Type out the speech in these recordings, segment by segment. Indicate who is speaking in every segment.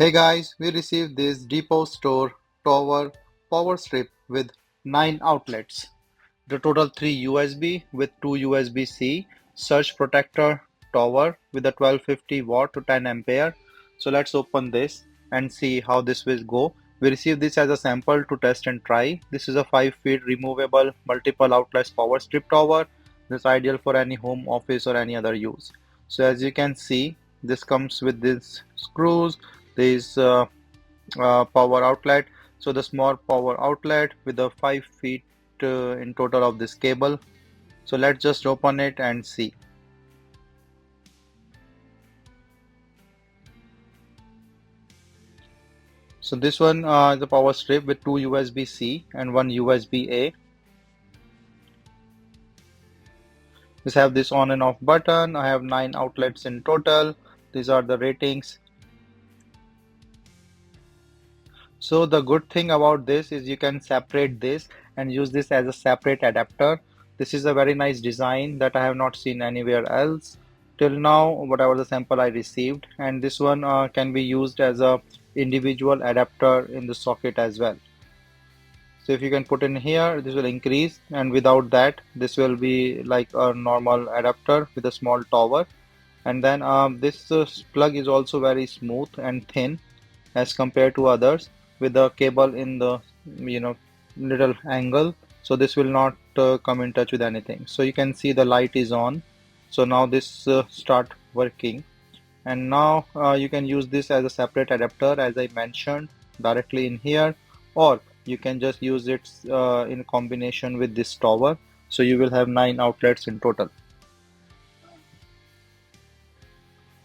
Speaker 1: Hey guys, we received this Depot Store Tower power strip with 9 outlets. The total 3 USB with 2 USB-C, surge protector tower with a 1250 watt to 10 ampere. So let's open this and see how this will go. We received this as a sample to test and try. This is a 5 feet removable multiple outlets power strip tower. This is ideal for any home office or any other use. So as you can see, this comes with these screws, these power outlet. So the small power outlet with the 5 feet in total of this cable. So let's just open it and see. So this one is a power strip with 2 USB-C and 1 USB-A. This have this on and off button. I have 9 outlets in total. These are the ratings. So the good thing about this is you can separate this and use this as a separate adapter. This is a very nice design that I have not seen anywhere else till now, whatever the sample I received. And this one can be used as a individual adapter in the socket as well. So if you can put in here, this will increase, and without that, this will be like a normal adapter with a small tower. And then this plug is also very smooth and thin as compared to others with the cable in the you know little angle, so this will not come in touch with anything. So you can see the light is on. So now this start working, and now you can use this as a separate adapter as I mentioned directly in here, or you can just use it in combination with this tower. So you will have 9 outlets in total.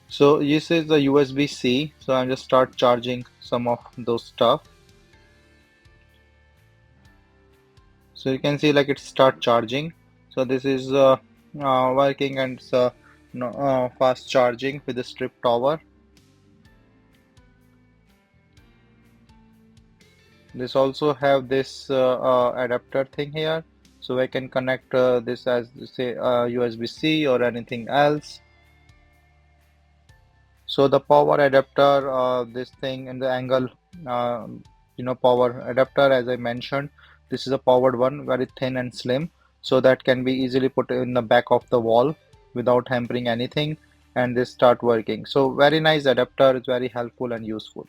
Speaker 1: So this is the USB-C, so I'm just start charging some of those stuff. So you can see like it start charging. So this is working, and it's fast charging with the strip tower. This also have this adapter thing here, so I can connect this as say USB-C or anything else. So the power adapter, this thing in the angle, uh, power adapter, as I mentioned, this is a powered one, very thin and slim, so that can be easily put in the back of the wall without hampering anything, and this start working. So very nice adapter, is very helpful and useful.